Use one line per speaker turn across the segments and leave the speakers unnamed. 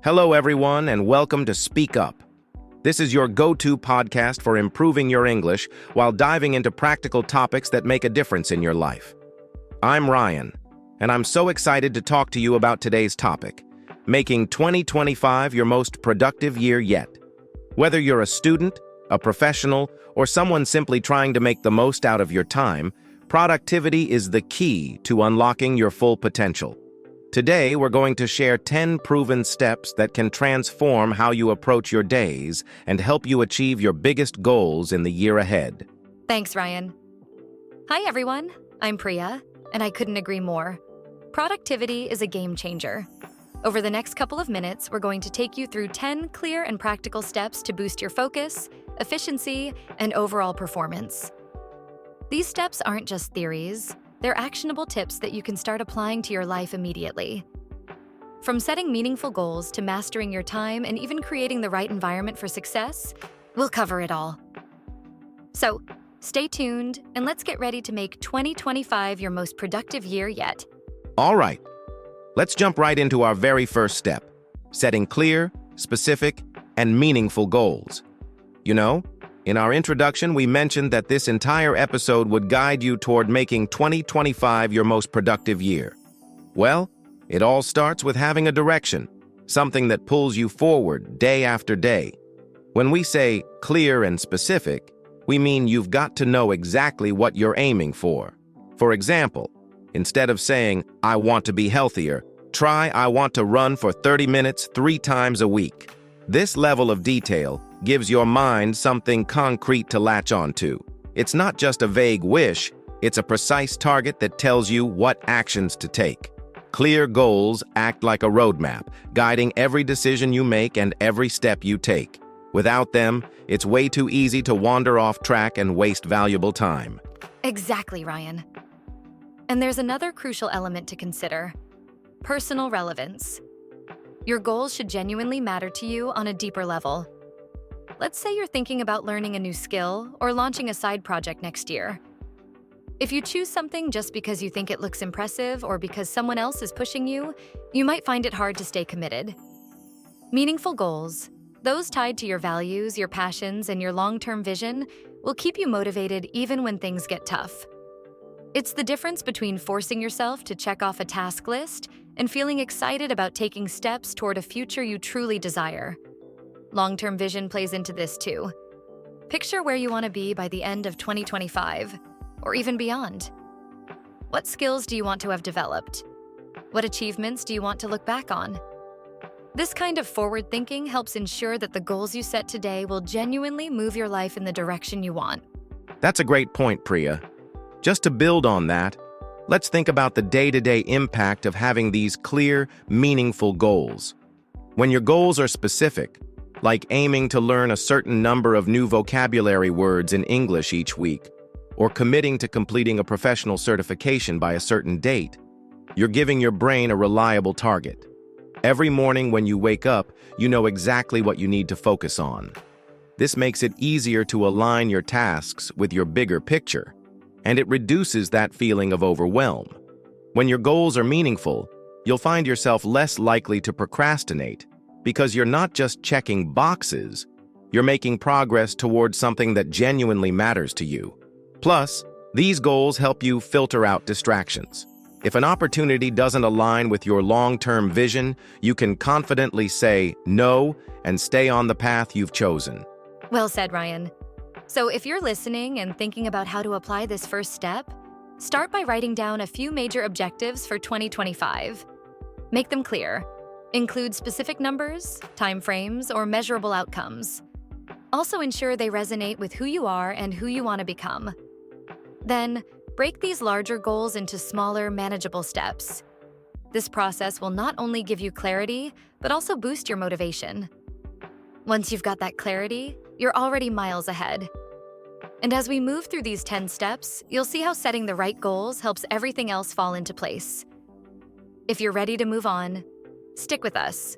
Hello, everyone, and welcome to Speak Up. This is your go-to podcast for improving your English while diving into practical topics that make a difference in your life. I'm Ryan, and I'm so excited to talk to you about today's topic, making 2025 your most productive year yet. Whether you're a student, a professional, or someone simply trying to make the most out of your time, productivity is the key to unlocking your full potential. Today, we're going to share 10 proven steps that can transform how you approach your days and help you achieve your biggest goals in the year ahead.
Thanks, Ryan. Hi, everyone. I'm Priya, and I couldn't agree more. Productivity is a game changer. Over the next couple of minutes, we're going to take you through 10 clear and practical steps to boost your focus, efficiency, and overall performance. These steps aren't just theories. They're actionable tips that you can start applying to your life immediately. From setting meaningful goals to mastering your time and even creating the right environment for success, we'll cover it all. So, stay tuned and let's get ready to make 2025 your most productive year yet.
All right, let's jump right into our very first step, setting clear, specific, and meaningful goals. You know, in our introduction, we mentioned that this entire episode would guide you toward making 2025 your most productive year. Well, it all starts with having a direction, something that pulls you forward day after day. When we say clear and specific, we mean you've got to know exactly what you're aiming for. For example, instead of saying, "I want to be healthier," try, "I want to run for 30 minutes 3 times a week." This level of detail gives your mind something concrete to latch onto. It's not just a vague wish, it's a precise target that tells you what actions to take. Clear goals act like a roadmap, guiding every decision you make and every step you take. Without them, it's way too easy to wander off track and waste valuable time.
Exactly, Ryan. And there's another crucial element to consider: personal relevance. Your goals should genuinely matter to you on a deeper level. Let's say you're thinking about learning a new skill or launching a side project next year. If you choose something just because you think it looks impressive or because someone else is pushing you, you might find it hard to stay committed. Meaningful goals, those tied to your values, your passions, and your long-term vision, will keep you motivated even when things get tough. It's the difference between forcing yourself to check off a task list and feeling excited about taking steps toward a future you truly desire. Long-term vision plays into this too. Picture where you want to be by the end of 2025, or even beyond. What skills do you want to have developed? What achievements do you want to look back on? This kind of forward thinking helps ensure that the goals you set today will genuinely move your life in the direction you want.
That's a great point, Priya. Just to build on that, let's think about the day-to-day impact of having these clear, meaningful goals. When your goals are specific, like aiming to learn a certain number of new vocabulary words in English each week, or committing to completing a professional certification by a certain date, you're giving your brain a reliable target. Every morning when you wake up, you know exactly what you need to focus on. This makes it easier to align your tasks with your bigger picture, and it reduces that feeling of overwhelm. When your goals are meaningful, you'll find yourself less likely to procrastinate because you're not just checking boxes, you're making progress towards something that genuinely matters to you. Plus, these goals help you filter out distractions. If an opportunity doesn't align with your long-term vision, you can confidently say no and stay on the path you've chosen.
Well said, Ryan. So if you're listening and thinking about how to apply this first step, start by writing down a few major objectives for 2025. Make them clear. Include specific numbers, timeframes, or measurable outcomes. Also ensure they resonate with who you are and who you want to become. Then, break these larger goals into smaller, manageable steps. This process will not only give you clarity, but also boost your motivation. Once you've got that clarity, you're already miles ahead. And as we move through these 10 steps, you'll see how setting the right goals helps everything else fall into place. If you're ready to move on, stick with us.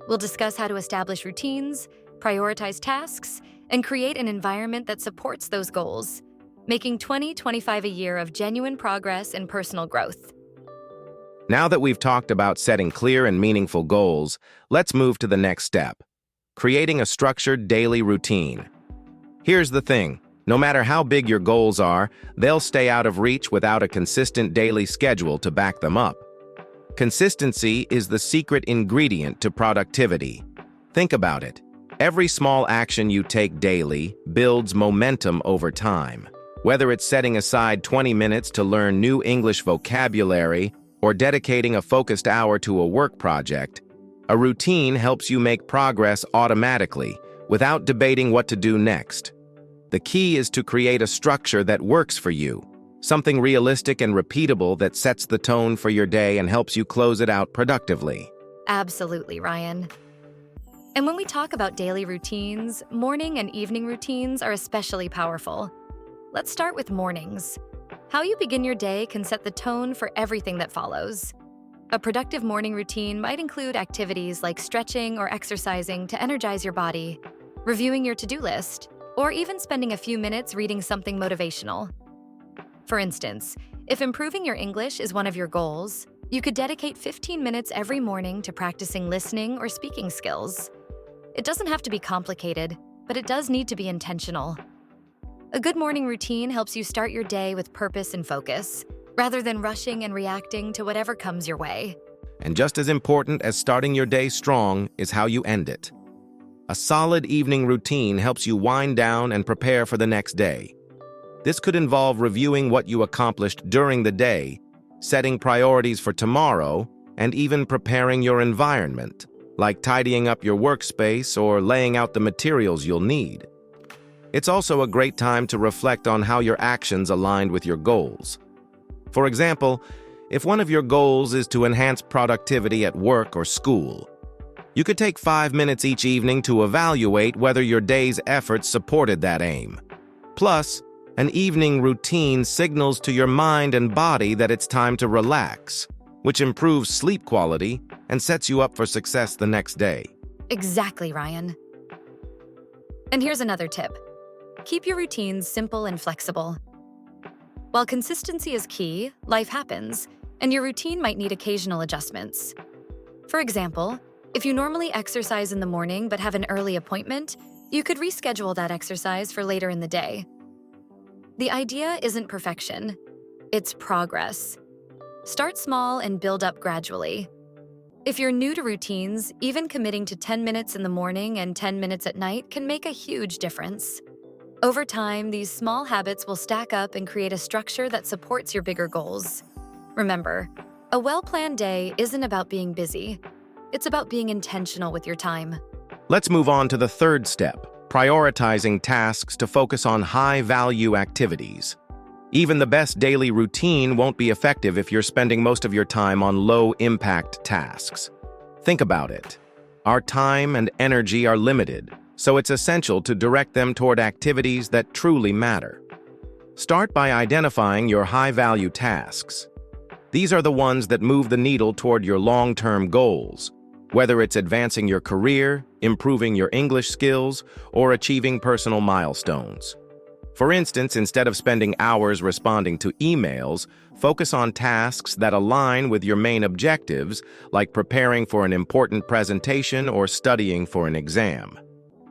We'll discuss how to establish routines, prioritize tasks, and create an environment that supports those goals, making 2025 a year of genuine progress and personal growth.
Now that we've talked about setting clear and meaningful goals, let's move to the next step, creating a structured daily routine. Here's the thing, no matter how big your goals are, they'll stay out of reach without a consistent daily schedule to back them up. Consistency is the secret ingredient to productivity. Think about it. Every small action you take daily builds momentum over time. Whether it's setting aside 20 minutes to learn new English vocabulary or dedicating a focused hour to a work project, a routine helps you make progress automatically, without debating what to do next. The key is to create a structure that works for you, something realistic and repeatable that sets the tone for your day and helps you close it out productively.
Absolutely, Ryan. And when we talk about daily routines, morning and evening routines are especially powerful. Let's start with mornings. How you begin your day can set the tone for everything that follows. A productive morning routine might include activities like stretching or exercising to energize your body, reviewing your to-do list, or even spending a few minutes reading something motivational. For instance, if improving your English is one of your goals, you could dedicate 15 minutes every morning to practicing listening or speaking skills. It doesn't have to be complicated, but it does need to be intentional. A good morning routine helps you start your day with purpose and focus, rather than rushing and reacting to whatever comes your way.
And just as important as starting your day strong is how you end it. A solid evening routine helps you wind down and prepare for the next day. This could involve reviewing what you accomplished during the day, setting priorities for tomorrow, and even preparing your environment, like tidying up your workspace or laying out the materials you'll need. It's also a great time to reflect on how your actions aligned with your goals. For example, if one of your goals is to enhance productivity at work or school, you could take 5 minutes each evening to evaluate whether your day's efforts supported that aim. Plus, an evening routine signals to your mind and body that it's time to relax, which improves sleep quality and sets you up for success the next day.
Exactly, Ryan. And here's another tip. Keep your routines simple and flexible. While consistency is key, life happens, and your routine might need occasional adjustments. For example, if you normally exercise in the morning but have an early appointment, you could reschedule that exercise for later in the day. The idea isn't perfection, it's progress. Start small and build up gradually. If you're new to routines, even committing to 10 minutes in the morning and 10 minutes at night can make a huge difference. Over time, these small habits will stack up and create a structure that supports your bigger goals. Remember, a well-planned day isn't about being busy. It's about being intentional with your time.
Let's move on to the third step, prioritizing tasks to focus on high-value activities. Even the best daily routine won't be effective if you're spending most of your time on low-impact tasks. Think about it. Our time and energy are limited, so it's essential to direct them toward activities that truly matter. Start by identifying your high-value tasks. These are the ones that move the needle toward your long-term goals, whether it's advancing your career, improving your English skills, or achieving personal milestones. For instance, instead of spending hours responding to emails, focus on tasks that align with your main objectives, like preparing for an important presentation or studying for an exam.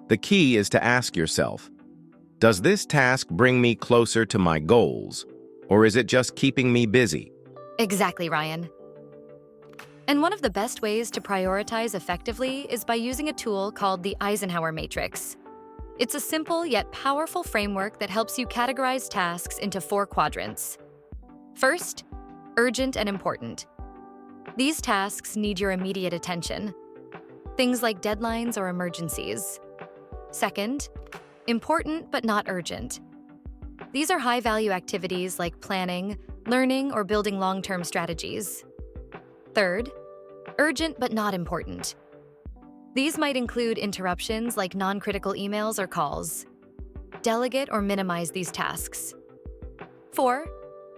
The key is to ask yourself, does this task bring me closer to my goals, or is it just keeping me busy?
Exactly, Ryan. And one of the best ways to prioritize effectively is by using a tool called the Eisenhower Matrix. It's a simple yet powerful framework that helps you categorize tasks into 4 quadrants. First, urgent and important. These tasks need your immediate attention. Things like deadlines or emergencies. Second, important but not urgent. These are high-value activities like planning, learning, or building long-term strategies. Third, urgent but not important. These might include interruptions like non-critical emails or calls. Delegate or minimize these tasks. 4,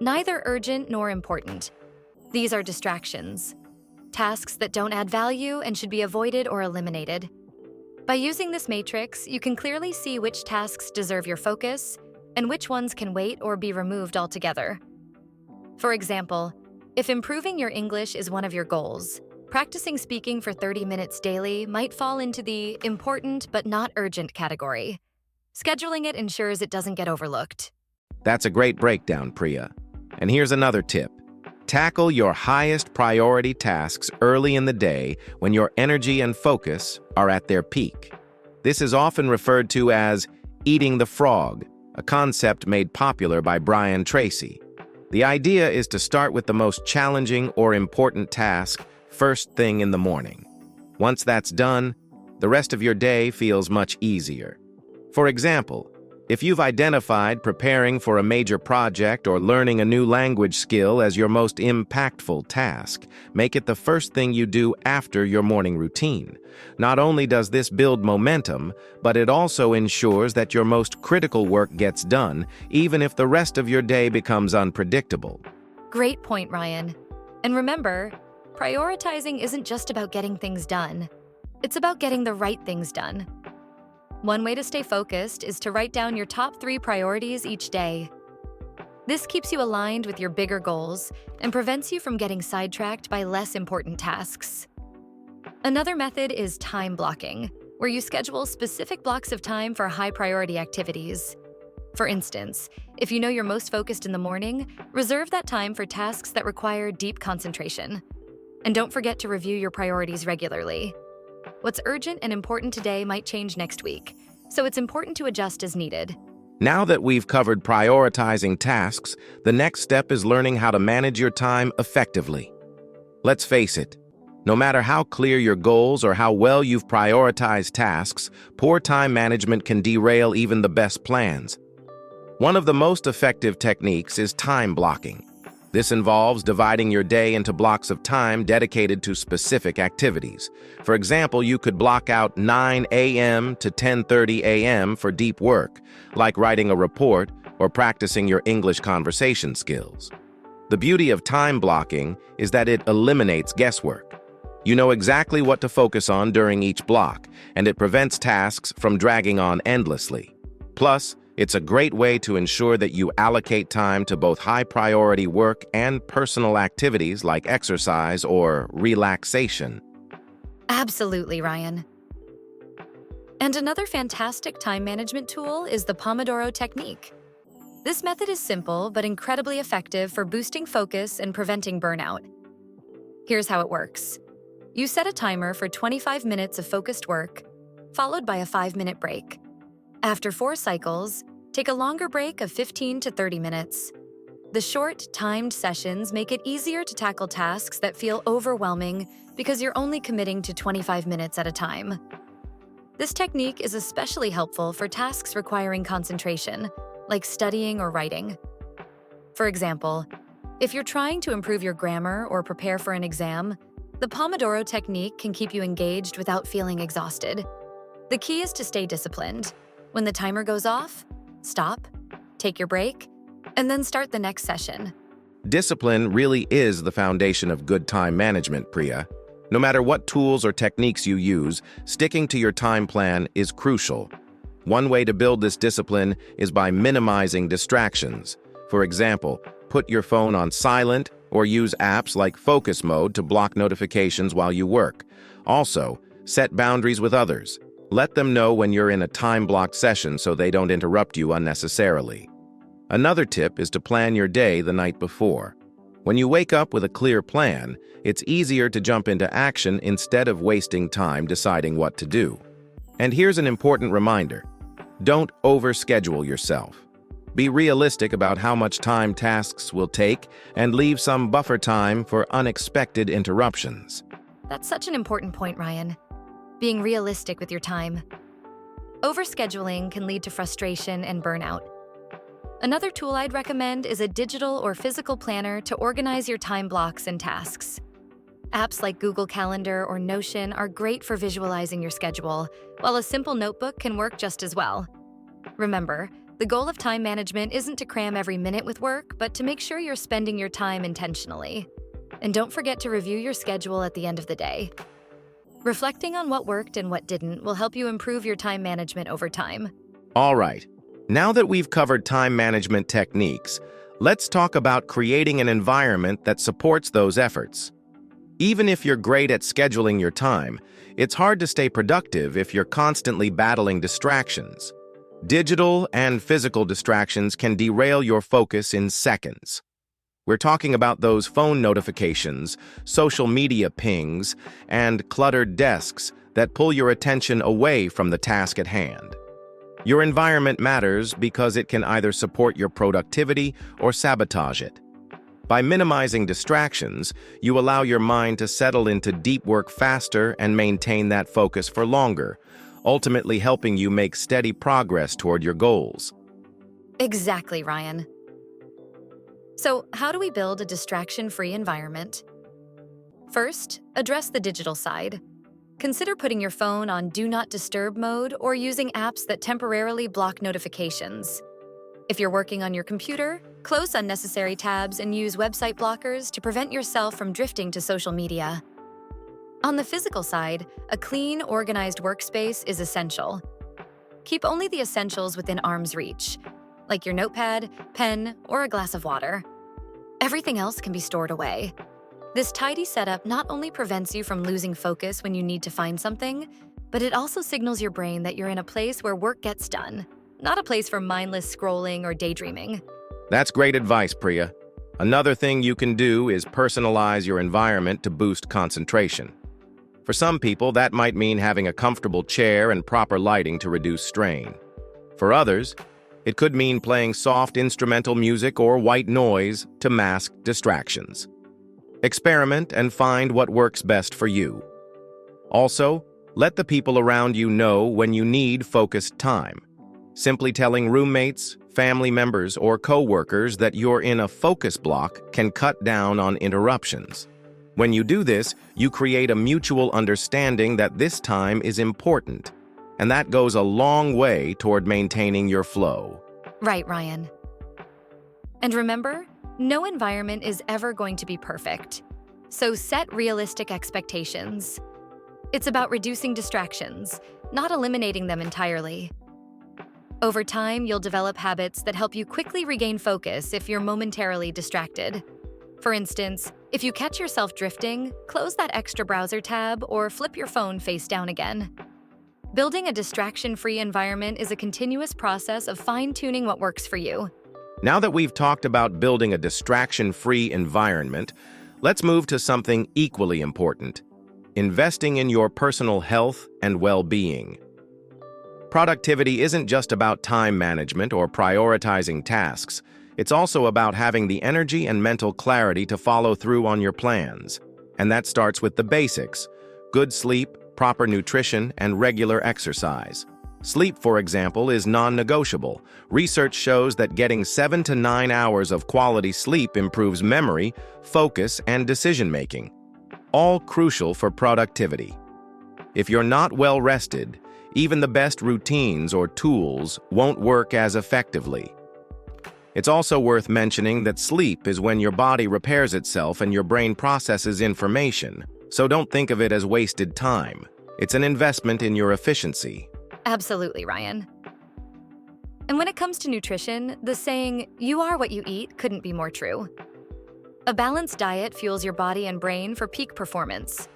neither urgent nor important. These are distractions, tasks that don't add value and should be avoided or eliminated. By using this matrix, you can clearly see which tasks deserve your focus and which ones can wait or be removed altogether. For example, If improving your English is one of your goals, practicing speaking for 30 minutes daily might fall into the important but not urgent category. Scheduling it ensures it doesn't get overlooked.
That's a great breakdown, Priya. And here's another tip. Tackle your highest priority tasks early in the day when your energy and focus are at their peak. This is often referred to as eating the frog, a concept made popular by Brian Tracy. The idea is to start with the most challenging or important task first thing in the morning. Once that's done, the rest of your day feels much easier. For example, if you've identified preparing for a major project or learning a new language skill as your most impactful task, make it the first thing you do after your morning routine. Not only does this build momentum, but it also ensures that your most critical work gets done, even if the rest of your day becomes unpredictable.
Great point, Ryan. And remember, prioritizing isn't just about getting things done. It's about getting the right things done. One way to stay focused is to write down your top 3 priorities each day. This keeps you aligned with your bigger goals and prevents you from getting sidetracked by less important tasks. Another method is time blocking, where you schedule specific blocks of time for high-priority activities. For instance, if you know you're most focused in the morning, reserve that time for tasks that require deep concentration. And don't forget to review your priorities regularly. What's urgent and important today might change next week, so it's important to adjust as needed.
Now that we've covered prioritizing tasks, the next step is learning how to manage your time effectively. Let's face it, no matter how clear your goals or how well you've prioritized tasks, poor time management can derail even the best plans. One of the most effective techniques is time blocking. This involves dividing your day into blocks of time dedicated to specific activities. For example, you could block out 9 a.m. to 10:30 a.m. for deep work, like writing a report or practicing your English conversation skills. The beauty of time blocking is that it eliminates guesswork. You know exactly what to focus on during each block, and it prevents tasks from dragging on endlessly. Plus, it's a great way to ensure that you allocate time to both high-priority work and personal activities like exercise or relaxation.
Absolutely, Ryan. And another fantastic time management tool is the Pomodoro Technique. This method is simple but incredibly effective for boosting focus and preventing burnout. Here's how it works. You set a timer for 25 minutes of focused work, followed by a 5-minute break. After 4 cycles, take a longer break of 15 to 30 minutes. The short, timed sessions make it easier to tackle tasks that feel overwhelming because you're only committing to 25 minutes at a time. This technique is especially helpful for tasks requiring concentration, like studying or writing. For example, if you're trying to improve your grammar or prepare for an exam, the Pomodoro Technique can keep you engaged without feeling exhausted. The key is to stay disciplined. When the timer goes off, stop, take your break, and then start the next session.
Discipline really is the foundation of good time management, Priya. No matter what tools or techniques you use, sticking to your time plan is crucial. One way to build this discipline is by minimizing distractions. For example, put your phone on silent or use apps like Focus Mode to block notifications while you work. Also, set boundaries with others. Let them know when you're in a time-blocked session so they don't interrupt you unnecessarily. Another tip is to plan your day the night before. When you wake up with a clear plan, it's easier to jump into action instead of wasting time deciding what to do. And here's an important reminder. Don't overschedule yourself. Be realistic about how much time tasks will take and leave some buffer time for unexpected interruptions.
That's such an important point, Ryan. Being realistic with your time. Overscheduling can lead to frustration and burnout. Another tool I'd recommend is a digital or physical planner to organize your time blocks and tasks. Apps like Google Calendar or Notion are great for visualizing your schedule, while a simple notebook can work just as well. Remember, the goal of time management isn't to cram every minute with work, but to make sure you're spending your time intentionally. And don't forget to review your schedule at the end of the day. Reflecting on what worked and what didn't will help you improve your time management over time.
All right, now that we've covered time management techniques, Let's talk about creating an environment that supports those efforts. Even if you're great at scheduling your time, it's hard to stay productive if you're constantly battling distractions. Digital and physical distractions can derail your focus in seconds. We're talking about those phone notifications, social media pings, and cluttered desks that pull your attention away from the task at hand. Your environment matters because it can either support your productivity or sabotage it. By minimizing distractions, you allow your mind to settle into deep work faster and maintain that focus for longer, ultimately helping you make steady progress toward your goals.
Exactly, Ryan. So, how do we build a distraction-free environment? First, address the digital side. Consider putting your phone on Do Not Disturb mode or using apps that temporarily block notifications. If you're working on your computer, close unnecessary tabs and use website blockers to prevent yourself from drifting to social media. On the physical side, a clean, organized workspace is essential. Keep only the essentials within arm's reach, like your notepad, pen, or a glass of water. Everything else can be stored away. This tidy setup not only prevents you from losing focus when you need to find something, but it also signals your brain that you're in a place where work gets done, not a place for mindless scrolling or daydreaming.
That's great advice, Priya. Another thing you can do is personalize your environment to boost concentration. For some people, that might mean having a comfortable chair and proper lighting to reduce strain. For others, it could mean playing soft instrumental music or white noise to mask distractions. Experiment and find what works best for you. Also, let the people around you know when you need focused time. Simply telling roommates, family members, or co-workers that you're in a focus block can cut down on interruptions. When you do this, you create a mutual understanding that this time is important, and that goes a long way toward maintaining your flow.
Right, Ryan. And remember, no environment is ever going to be perfect. So set realistic expectations. It's about reducing distractions, not eliminating them entirely. Over time, you'll develop habits that help you quickly regain focus if you're momentarily distracted. For instance, if you catch yourself drifting, close that extra browser tab or flip your phone face down again. Building a distraction-free environment is a continuous process of fine-tuning what works for you.
Now that we've talked about building a distraction-free environment, let's move to something equally important: investing in your personal health and well-being. Productivity isn't just about time management or prioritizing tasks. It's also about having the energy and mental clarity to follow through on your plans. And that starts with the basics: good sleep, proper nutrition, and regular exercise. Sleep, for example, is non-negotiable. Research shows that getting 7 to 9 hours of quality sleep improves memory, focus, and decision-making, all crucial for productivity. If you're not well rested, even the best routines or tools won't work as effectively. It's also worth mentioning that sleep is when your body repairs itself and your brain processes information, so don't think of it as wasted time. It's an investment in your efficiency.
Absolutely, Ryan. And when it comes to nutrition, the saying, "you are what you eat," couldn't be more true. A balanced diet fuels your body and brain for peak performance.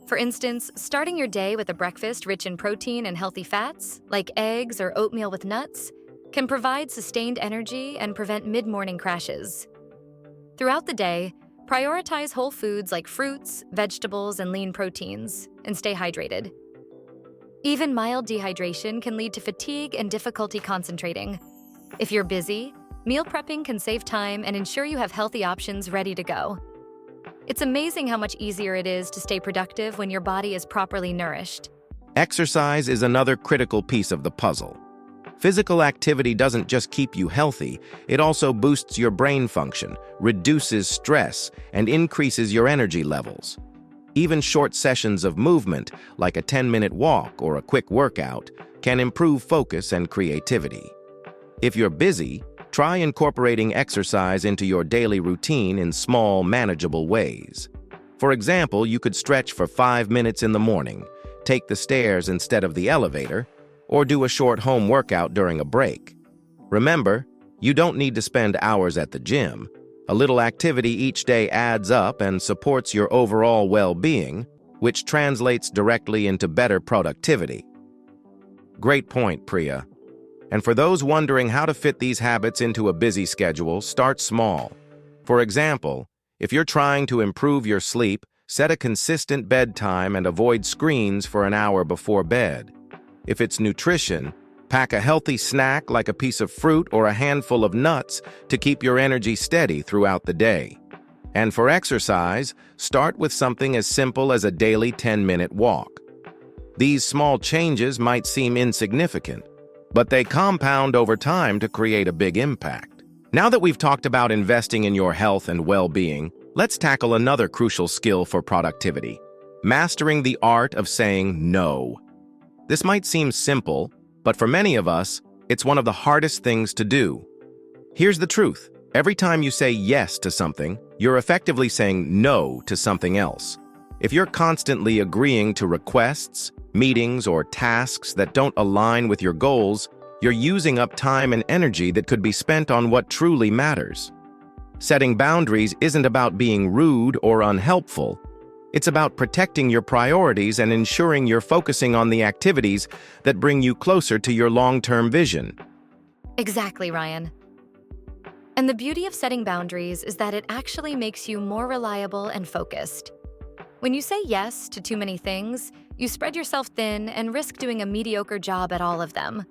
For instance, starting your day with a breakfast rich in protein and healthy fats, like eggs or oatmeal with nuts, can provide sustained energy and prevent mid-morning crashes. Throughout the day, prioritize whole foods like fruits, vegetables, and lean proteins, and stay hydrated. Even mild dehydration can lead to fatigue and difficulty concentrating. If you're busy, meal prepping can save time and ensure you have healthy options ready to go. It's amazing how much easier it is to stay productive when your body is properly nourished.
Exercise is another critical piece of the puzzle. Physical activity doesn't just keep you healthy, it also boosts your brain function, reduces stress, and increases your energy levels. Even short sessions of movement, like a 10-minute walk or a quick workout, can improve focus and creativity. If you're busy, try incorporating exercise into your daily routine in small, manageable ways. For example, you could stretch for 5 minutes in the morning, take the stairs instead of the elevator, or do a short home workout during a break. Remember, You don't need to spend hours at the gym. A little activity each day adds up and supports your overall well-being, which translates directly into better productivity. Great point, Priya. And for those wondering how to fit these habits into a busy schedule, start small. For example, if you're trying to improve your sleep, set a consistent bedtime and avoid screens for an hour before bed. If it's nutrition, pack a healthy snack like a piece of fruit or a handful of nuts to keep your energy steady throughout the day. And for exercise, start with something as simple as a daily 10-minute walk. These small changes might seem insignificant, but they compound over time to create a big impact. Now that we've talked about investing in your health and well-being, let's tackle another crucial skill for productivity: mastering the art of saying no. This might seem simple, but for many of us, it's one of the hardest things to do. Here's the truth. Every time you say yes to something, you're effectively saying no to something else. If you're constantly agreeing to requests, meetings, or tasks that don't align with your goals, you're using up time and energy that could be spent on what truly matters. Setting boundaries isn't about being rude or unhelpful. It's about protecting your priorities and ensuring you're focusing on the activities that bring you closer to your long-term vision.
Exactly, Ryan. And the beauty of setting boundaries is that it actually makes you more reliable and focused. When you say yes to too many things, you spread yourself thin and risk doing a mediocre job at all of them.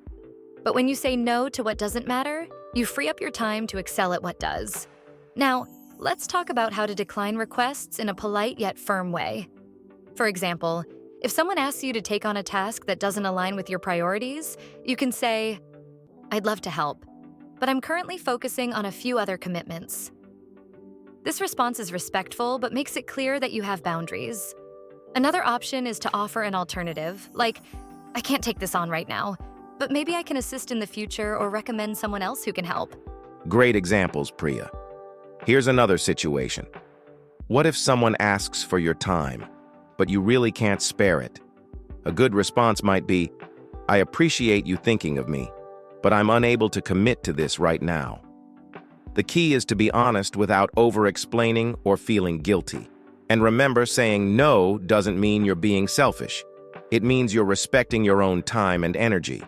But when you say no to what doesn't matter, you free up your time to excel at what does. Now, let's talk about how to decline requests in a polite yet firm way. For example, if someone asks you to take on a task that doesn't align with your priorities, you can say, "I'd love to help, but I'm currently focusing on a few other commitments." This response is respectful but makes it clear that you have boundaries. Another option is to offer an alternative, like, "I can't take this on right now, but maybe I can assist in the future or recommend someone else who can help."
Great examples, Priya. Here's another situation. What if someone asks for your time, but you really can't spare it? A good response might be, "I appreciate you thinking of me, but I'm unable to commit to this right now." The key is to be honest without over-explaining or feeling guilty. And remember, saying no doesn't mean you're being selfish. It means you're respecting your own time and energy.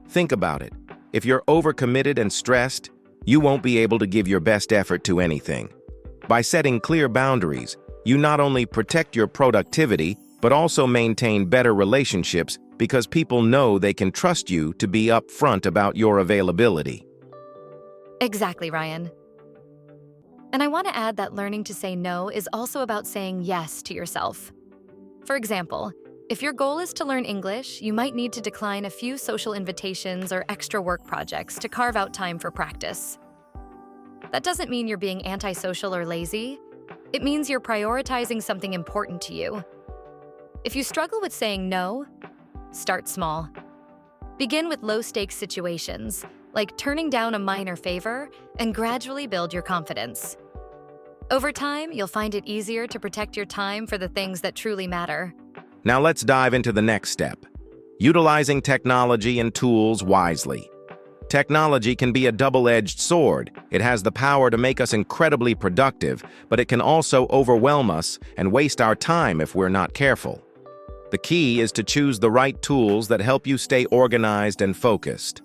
Think about it. If you're overcommitted and stressed, you won't be able to give your best effort to anything. By setting clear boundaries, you not only protect your productivity, but also maintain better relationships because people know they can trust you to be upfront about your availability.
Exactly, Ryan. And I want to add that learning to say no is also about saying yes to yourself. For example, if your goal is to learn English, you might need to decline a few social invitations or extra work projects to carve out time for practice. That doesn't mean you're being antisocial or lazy. It means you're prioritizing something important to you. If you struggle with saying no, start small. Begin with low-stakes situations, like turning down a minor favor, and gradually build your confidence. Over time, you'll find it easier to protect your time for the things that truly matter.
Now let's dive into the next step: utilizing technology and tools wisely. Technology can be a double-edged sword. It has the power to make us incredibly productive, but it can also overwhelm us and waste our time if we're not careful. The key is to choose the right tools that help you stay organized and focused.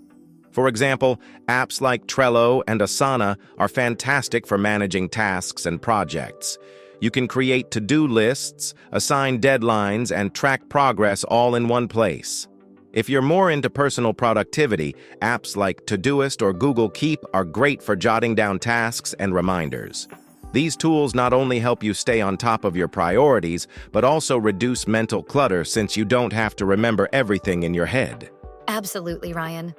For example, apps like Trello and Asana are fantastic for managing tasks and projects. You can create to-do lists, assign deadlines, and track progress all in one place. If you're more into personal productivity, apps like Todoist or Google Keep are great for jotting down tasks and reminders. These tools not only help you stay on top of your priorities, but also reduce mental clutter since you don't have to remember everything in your head.
Absolutely, Ryan.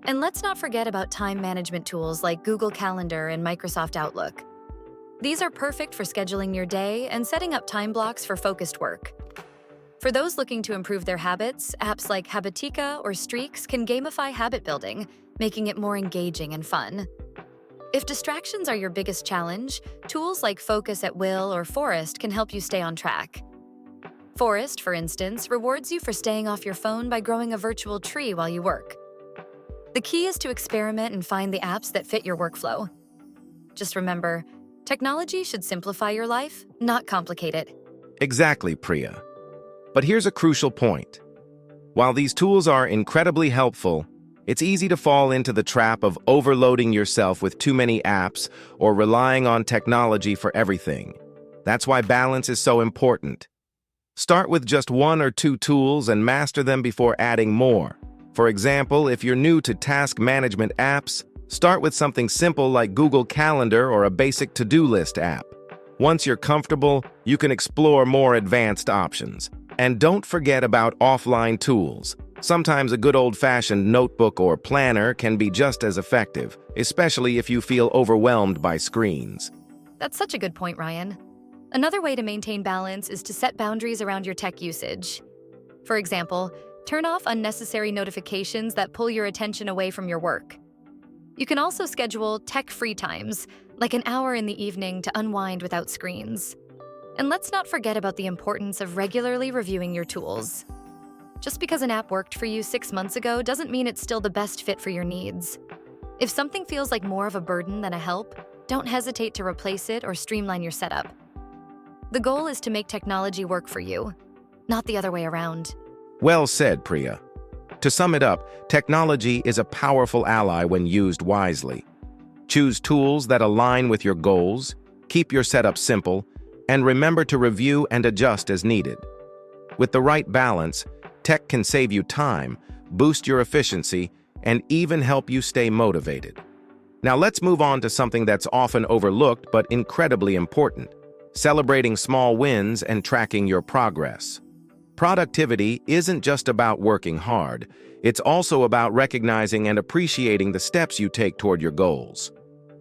And let's not forget about time management tools like Google Calendar and Microsoft Outlook. These are perfect for scheduling your day and setting up time blocks for focused work. For those looking to improve their habits, apps like Habitica or Streaks can gamify habit building, making it more engaging and fun. If distractions are your biggest challenge, tools like Focus at Will or Forest can help you stay on track. Forest, for instance, rewards you for staying off your phone by growing a virtual tree while you work. The key is to experiment and find the apps that fit your workflow. Just remember, technology should simplify your life, not complicate it.
Exactly, Priya. But here's a crucial point. While these tools are incredibly helpful, it's easy to fall into the trap of overloading yourself with too many apps or relying on technology for everything. That's why balance is so important. Start with just 1 or 2 tools and master them before adding more. For example, if you're new to task management apps, start with something simple like Google Calendar or a basic to-do list app. Once you're comfortable, you can explore more advanced options. And don't forget about offline tools. Sometimes a good old-fashioned notebook or planner can be just as effective, especially if you feel overwhelmed by screens.
That's such a good point, Ryan. Another way to maintain balance is to set boundaries around your tech usage. For example, turn off unnecessary notifications that pull your attention away from your work. You can also schedule tech-free times, like an hour in the evening to unwind without screens. And let's not forget about the importance of regularly reviewing your tools. Just because an app worked for you 6 months ago doesn't mean it's still the best fit for your needs. If something feels like more of a burden than a help, don't hesitate to replace it or streamline your setup. The goal is to make technology work for you, not the other way around.
Well said, Priya. To sum it up, technology is a powerful ally when used wisely. Choose tools that align with your goals, keep your setup simple, and remember to review and adjust as needed. With the right balance, tech can save you time, boost your efficiency, and even help you stay motivated. Now let's move on to something that's often overlooked but incredibly important: celebrating small wins and tracking your progress. Productivity isn't just about working hard, it's also about recognizing and appreciating the steps you take toward your goals.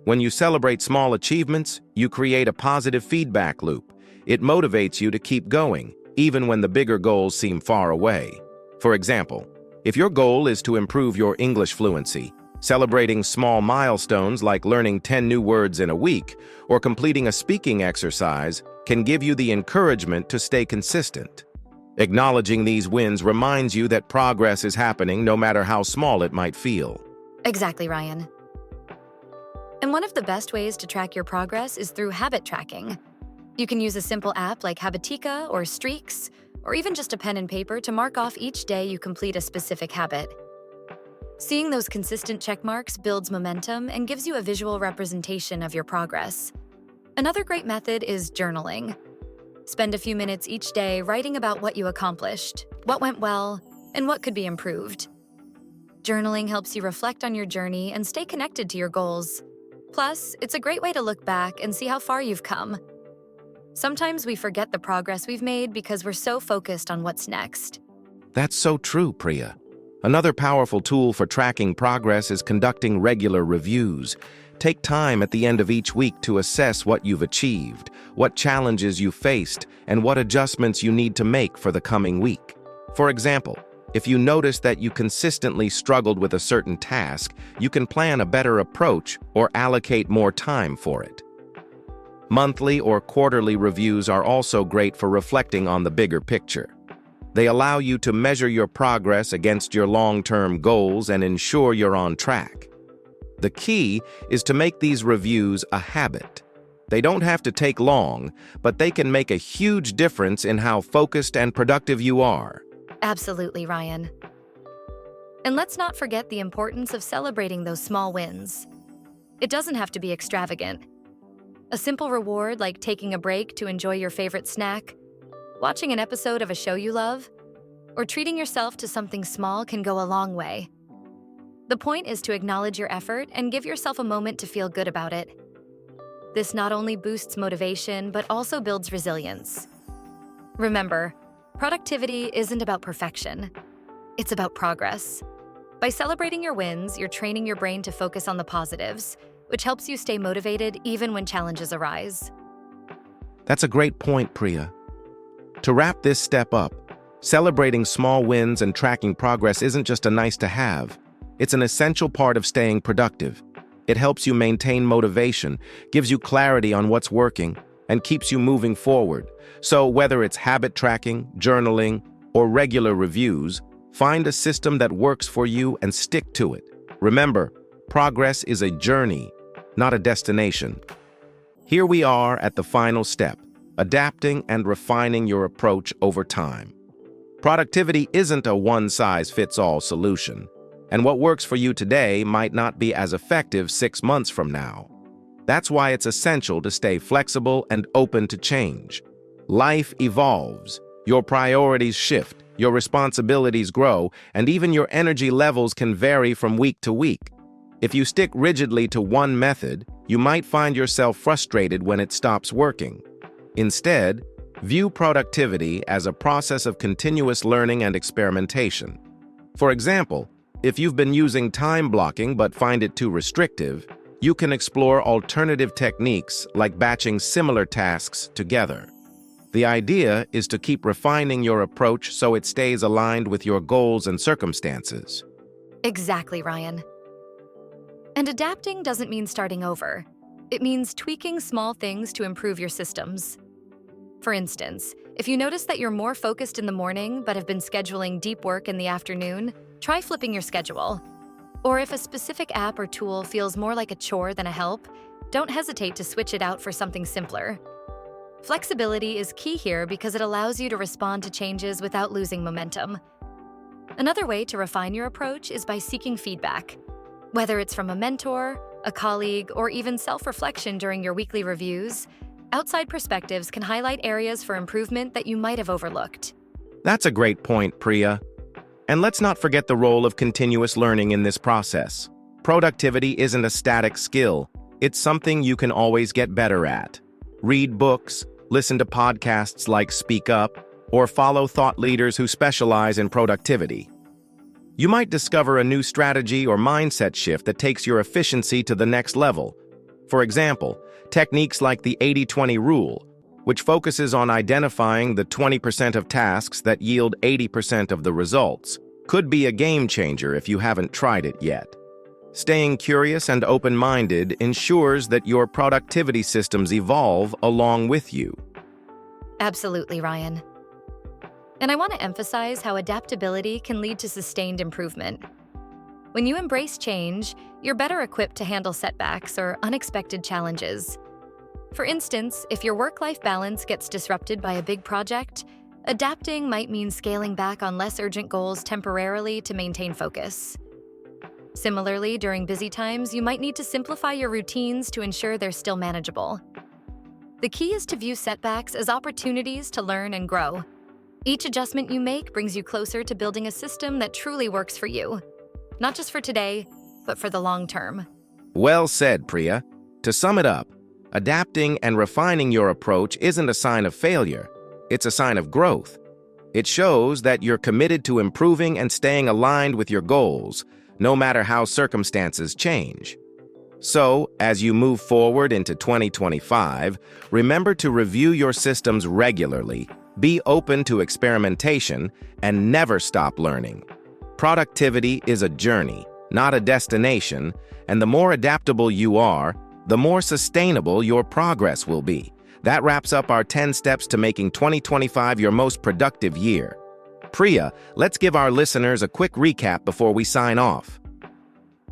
When you celebrate small achievements, you create a positive feedback loop. It motivates you to keep going, even when the bigger goals seem far away. For example, if your goal is to improve your English fluency, celebrating small milestones like learning 10 new words in a week or completing a speaking exercise can give you the encouragement to stay consistent. Acknowledging these wins reminds you that progress is happening no matter how small it might feel.
Exactly, Ryan. And one of the best ways to track your progress is through habit tracking. You can use a simple app like Habitica or Streaks, or even just a pen and paper to mark off each day you complete a specific habit. Seeing those consistent check marks builds momentum and gives you a visual representation of your progress. Another great method is journaling. Spend a few minutes each day writing about what you accomplished, what went well, and what could be improved. Journaling helps you reflect on your journey and stay connected to your goals. Plus, it's a great way to look back and see how far you've come. Sometimes we forget the progress we've made because we're so focused on what's next.
That's so true, Priya. Another powerful tool for tracking progress is conducting regular reviews. Take time at the end of each week to assess what you've achieved, what challenges you faced, and what adjustments you need to make for the coming week. For example, if you notice that you consistently struggled with a certain task, you can plan a better approach or allocate more time for it. Monthly or quarterly reviews are also great for reflecting on the bigger picture. They allow you to measure your progress against your long-term goals and ensure you're on track. The key is to make these reviews a habit. They don't have to take long, but they can make a huge difference in how focused and productive you are.
Absolutely, Ryan. And let's not forget the importance of celebrating those small wins. It doesn't have to be extravagant. A simple reward like taking a break to enjoy your favorite snack, watching an episode of a show you love, or treating yourself to something small can go a long way. The point is to acknowledge your effort and give yourself a moment to feel good about it. This not only boosts motivation, but also builds resilience. Remember, productivity isn't about perfection. It's about progress. By celebrating your wins, you're training your brain to focus on the positives, which helps you stay motivated even when challenges arise.
That's a great point, Priya. To wrap this step up, celebrating small wins and tracking progress isn't just a nice-to-have. It's an essential part of staying productive. It helps you maintain motivation, gives you clarity on what's working, and keeps you moving forward. So whether it's habit tracking, journaling, or regular reviews, find a system that works for you and stick to it. Remember, progress is a journey, not a destination. Here we are at the final step, adapting and refining your approach over time. Productivity isn't a one-size-fits-all solution, and what works for you today might not be as effective 6 months from now. That's why it's essential to stay flexible and open to change. Life evolves, your priorities shift, your responsibilities grow, and even your energy levels can vary from week to week. If you stick rigidly to one method, you might find yourself frustrated when it stops working. Instead, view productivity as a process of continuous learning and experimentation. For example, if you've been using time blocking but find it too restrictive, you can explore alternative techniques like batching similar tasks together. The idea is to keep refining your approach so it stays aligned with your goals and circumstances.
Exactly, Ryan. And adapting doesn't mean starting over. It means tweaking small things to improve your systems. For instance, if you notice that you're more focused in the morning but have been scheduling deep work in the afternoon, try flipping your schedule. Or if a specific app or tool feels more like a chore than a help, don't hesitate to switch it out for something simpler. Flexibility is key here because it allows you to respond to changes without losing momentum. Another way to refine your approach is by seeking feedback. Whether it's from a mentor, a colleague, or even self-reflection during your weekly reviews, outside perspectives can highlight areas for improvement that you might have overlooked.
That's a great point, Priya. And let's not forget the role of continuous learning in this process. Productivity isn't a static skill. It's something you can always get better at. Read books, listen to podcasts like Speak Up, or follow thought leaders who specialize in productivity. You might discover a new strategy or mindset shift that takes your efficiency to the next level. For example, techniques like the 80-20 rule, which focuses on identifying the 20% of tasks that yield 80% of the results, could be a game changer if you haven't tried it yet. Staying curious and open-minded ensures that your productivity systems evolve along with you.
Absolutely, Ryan. And I want to emphasize how adaptability can lead to sustained improvement. When you embrace change, you're better equipped to handle setbacks or unexpected challenges. For instance, if your work-life balance gets disrupted by a big project, adapting might mean scaling back on less urgent goals temporarily to maintain focus. Similarly, during busy times, you might need to simplify your routines to ensure they're still manageable. The key is to view setbacks as opportunities to learn and grow. Each adjustment you make brings you closer to building a system that truly works for you, not just for today, but for the long term.
Well said, Priya. To sum it up, adapting and refining your approach isn't a sign of failure. It's a sign of growth. It shows that you're committed to improving and staying aligned with your goals, no matter how circumstances change. So, as you move forward into 2025, remember to review your systems regularly, be open to experimentation, and never stop learning. Productivity is a journey, not a destination, and the more adaptable you are, the more sustainable your progress will be. That wraps up our 10 steps to making 2025 your most productive year. Priya, let's give our listeners a quick recap before we sign off.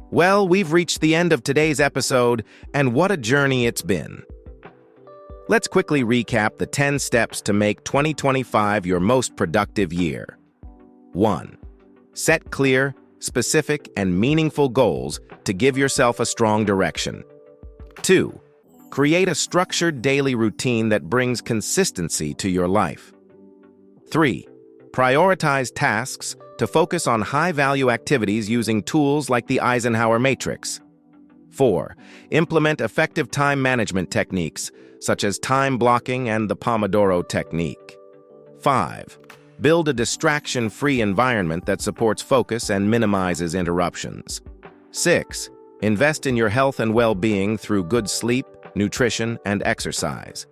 Well, we've reached the end of today's episode, and what a journey it's been. Let's quickly recap the 10 steps to make 2025 your most productive year. 1. Set clear, specific, and meaningful goals to give yourself a strong direction. 2. Create a structured daily routine that brings consistency to your life. 3. Prioritize tasks to focus on high-value activities using tools like the Eisenhower Matrix. 4. Implement effective time management techniques, such as time blocking and the Pomodoro Technique. 5. Build a distraction-free environment that supports focus and minimizes interruptions. 6. Invest in your health and well-being through good sleep, nutrition, and exercise.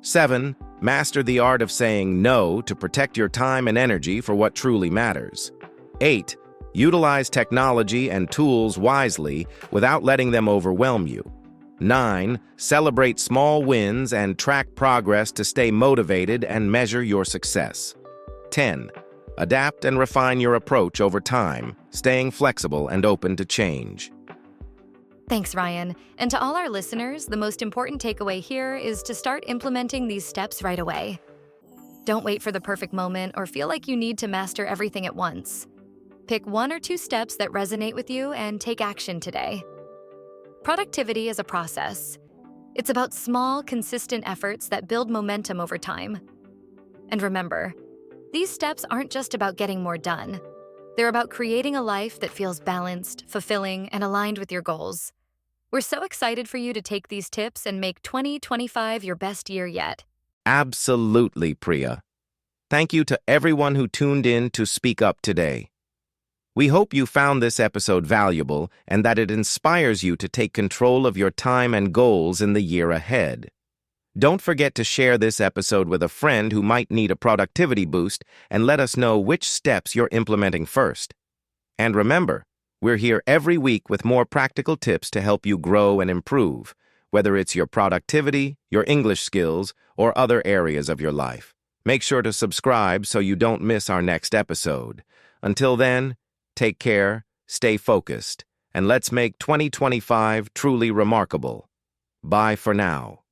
7. Master the art of saying no to protect your time and energy for what truly matters. 8. Utilize technology and tools wisely without letting them overwhelm you. 9. Celebrate small wins and track progress to stay motivated and measure your success. 10. Adapt and refine your approach over time, staying flexible and open to change.
Thanks, Ryan. And to all our listeners, the most important takeaway here is to start implementing these steps right away. Don't wait for the perfect moment or feel like you need to master everything at once. Pick 1 or 2 steps that resonate with you and take action today. Productivity is a process. It's about small, consistent efforts that build momentum over time. And remember, these steps aren't just about getting more done. They're about creating a life that feels balanced, fulfilling, and aligned with your goals. We're so excited for you to take these tips and make 2025 your best year yet.
Absolutely, Priya. Thank you to everyone who tuned in to Speak Up today. We hope you found this episode valuable and that it inspires you to take control of your time and goals in the year ahead. Don't forget to share this episode with a friend who might need a productivity boost and let us know which steps you're implementing first. And remember, we're here every week with more practical tips to help you grow and improve, whether it's your productivity, your English skills, or other areas of your life. Make sure to subscribe so you don't miss our next episode. Until then, take care, stay focused, and let's make 2025 truly remarkable. Bye for now.